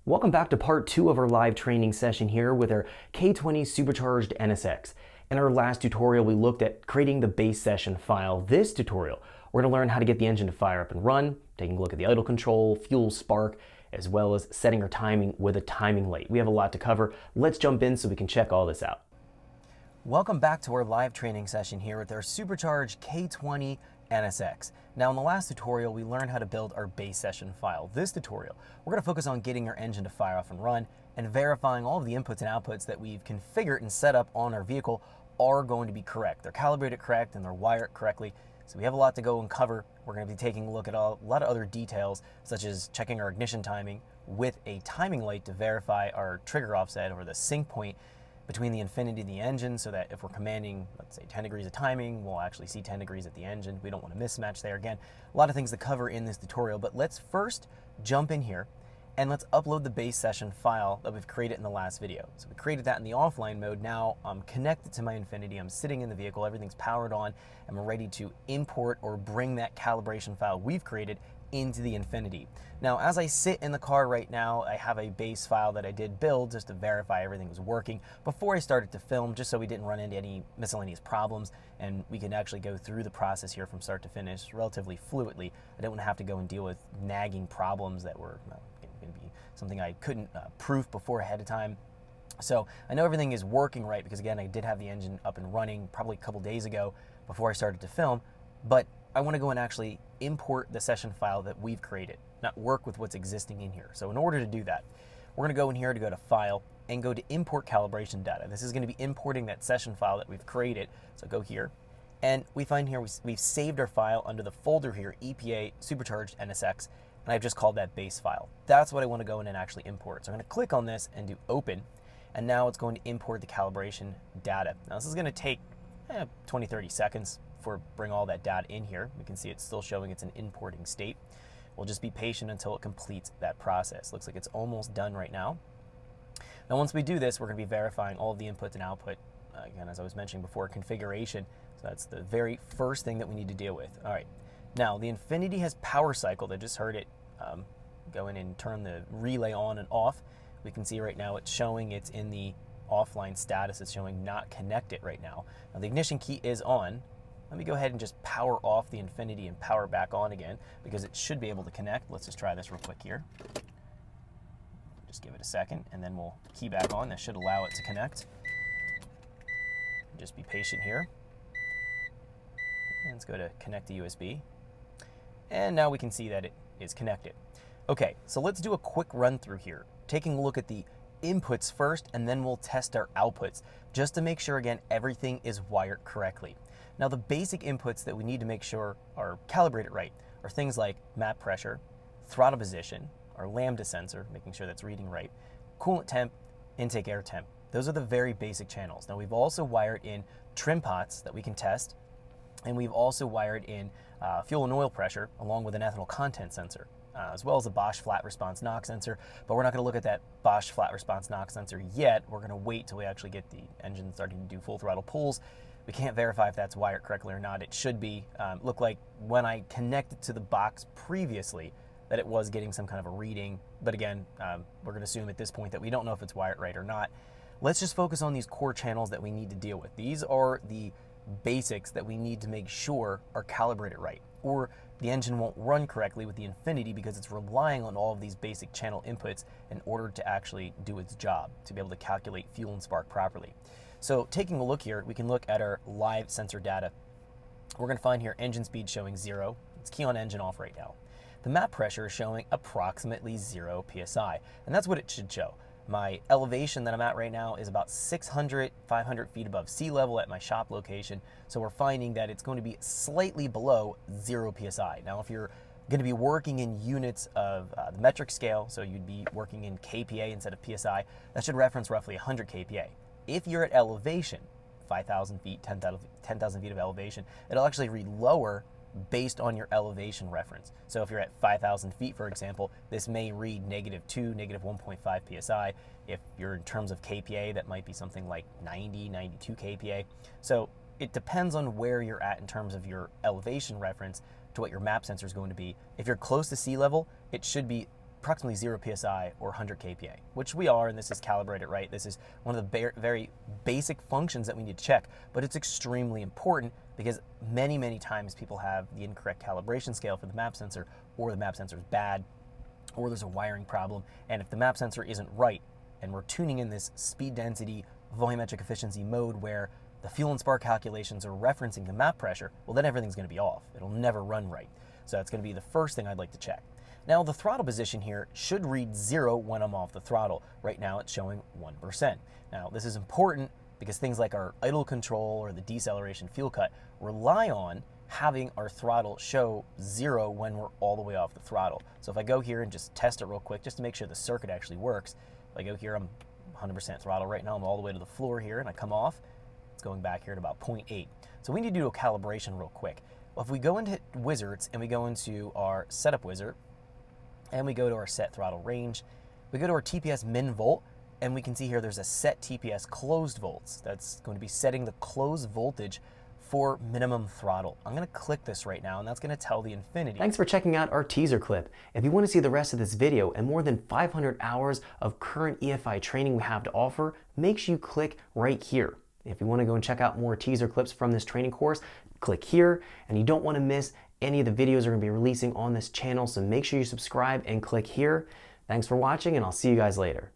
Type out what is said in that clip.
Welcome back to part 2 of our live training session here with our K20 Supercharged NSX. In our last tutorial, we looked at creating the base session file. This tutorial, we're going to learn how to get the engine to fire up and run, taking a look at the idle control, fuel spark, as well as setting our timing with a timing light. We have a lot to cover. Let's jump in so we can check all this out. Welcome back to our live training session here with our Supercharged K20 NSX. Now in the last tutorial, we learned how to build our base session file. This tutorial, we're going to focus on getting our engine to fire off and run and verifying all of the inputs and outputs that we've configured and set up on our vehicle are going to be correct. They're calibrated correct and they're wired correctly. So we have a lot to go and cover. We're going to be taking a look at a lot of other details, such as checking our ignition timing with a timing light to verify our trigger offset or the sync point between the Infinity and the engine, so that if we're commanding, let's say 10 degrees of timing, we'll actually see 10 degrees at the engine. We don't want to mismatch there. Again, a lot of things to cover in this tutorial, but let's first jump in here and let's upload the base session file that we've created in the last video. So we created that in the offline mode. Now I'm connected to my Infinity. I'm sitting in the vehicle. Everything's powered on. I'm ready to import or bring that calibration file we've created into the Infinity. Now, as I sit in the car right now, I have a base file that I did build just to verify everything was working before I started to film, just so we didn't run into any miscellaneous problems and we can actually go through the process here from start to finish relatively fluidly. I didn't want to have to go and deal with nagging problems that were going to be something I couldn't proof before ahead of time. So I know everything is working right because, again, I did have the engine up and running probably a couple days ago before I started to film, but I want to go and actually import the session file that we've created, not work with what's existing in here. So in order to do that, we're going to go in here to go to File and go to Import Calibration Data. This is going to be importing that session file that we've created. So go here, and we find here we've saved our file under the folder here, EPA Supercharged NSX, and I've just called that base file. That's what I want to go in and actually import. So I'm going to click on this and do Open, and now it's going to import the calibration data. Now this is going to take 20-30 seconds for bring all that data in here. We can see it's still showing it's an importing state. We'll just be patient until it completes that process. Looks like it's almost done right now. Now once we do this, we're going to be verifying all of the input and output. Again, as I was mentioning before, configuration. So that's the very first thing that we need to deal with. All right. Now the Infinity has power cycled. I just heard it go in and turn the relay on and off. We can see right now it's showing it's in the offline status. It's showing not connected right now. Now the ignition key is on. Let me go ahead and just power off the Infinity and power back on again because it should be able to connect. Let's just try this real quick here. Just give it a second and then we'll key back on. That should allow it to connect. Just be patient here. And let's go to connect to USB. And now we can see that it is connected. Okay, so let's do a quick run through here, taking a look at the inputs first, and then we'll test our outputs just to make sure, again, everything is wired correctly. Now the basic inputs that we need to make sure are calibrated right are things like map pressure, throttle position, our lambda sensor, making sure that's reading right, coolant temp, intake air temp. Those are the very basic channels. Now we've also wired in trim pots that we can test, and we've also wired in fuel and oil pressure along with an ethanol content sensor, as well as a Bosch flat response knock sensor. But we're not going to look at that Bosch flat response knock sensor yet. We're going to wait till we actually get the engine starting to do full throttle pulls. We can't verify if that's wired correctly or not. It should be. Look like when I connected to the box previously that it was getting some kind of a reading. But again, we're going to assume at this point that we don't know if it's wired right or not. Let's just focus on these core channels that we need to deal with. These are the basics that we need to make sure are calibrated right, or the engine won't run correctly with the Infinity because it's relying on all of these basic channel inputs in order to actually do its job, to be able to calculate fuel and spark properly. So taking a look here, we can look at our live sensor data. We're going to find here engine speed showing 0. It's key on engine off right now. The map pressure is showing approximately 0 psi, and that's what it should show. My elevation that I'm at right now is about 600, 500 feet above sea level at my shop location. So we're finding that it's going to be slightly below 0 psi. Now, if you're going to be working in units of the metric scale, so you'd be working in kPa instead of psi, that should reference roughly 100 kPa. If you're at elevation, 5,000 feet, 10,000 feet of elevation, it'll actually read lower based on your elevation reference. So if you're at 5,000 feet, for example, this may read -2, -1.5 psi. If you're in terms of kPa, that might be something like 90, 92 kPa. So it depends on where you're at in terms of your elevation reference to what your map sensor is going to be. If you're close to sea level, it should be approximately 0 psi or 100 kPa, which we are, and this is calibrated right. This is one of the very basic functions that we need to check, but it's extremely important because many times people have the incorrect calibration scale for the map sensor, or the map sensor is bad, or there's a wiring problem. And if the map sensor isn't right, and we're tuning in this speed density volumetric efficiency mode where the fuel and spark calculations are referencing the map pressure, well, then everything's going to be off. It'll never run right. So that's going to be the first thing I'd like to check. Now, the throttle position here should read 0 when I'm off the throttle. Right now, it's showing 1%. Now, this is important because things like our idle control or the deceleration fuel cut rely on having our throttle show 0 when we're all the way off the throttle. So if I go here and just test it real quick, just to make sure the circuit actually works, if I go here, I'm 100% throttle right now. I'm all the way to the floor here, and I come off. It's going back here at about 0.8. So we need to do a calibration real quick. Well, if we go into wizards and we go into our setup wizard, and we go to our set throttle range, we go to our TPS min volt, and we can see here there's a set TPS closed volts. That's going to be setting the closed voltage for minimum throttle. I'm going to click this right now, and that's going to tell the Infinity. Thanks for checking out our teaser clip. If you want to see the rest of this video and more than 500 hours of current EFI training we have to offer, make sure you click right here. If you want to go and check out more teaser clips from this training course, click here, and you don't want to miss any of the videos we're going to be releasing on this channel, so make sure you subscribe and click here. Thanks for watching, and I'll see you guys later.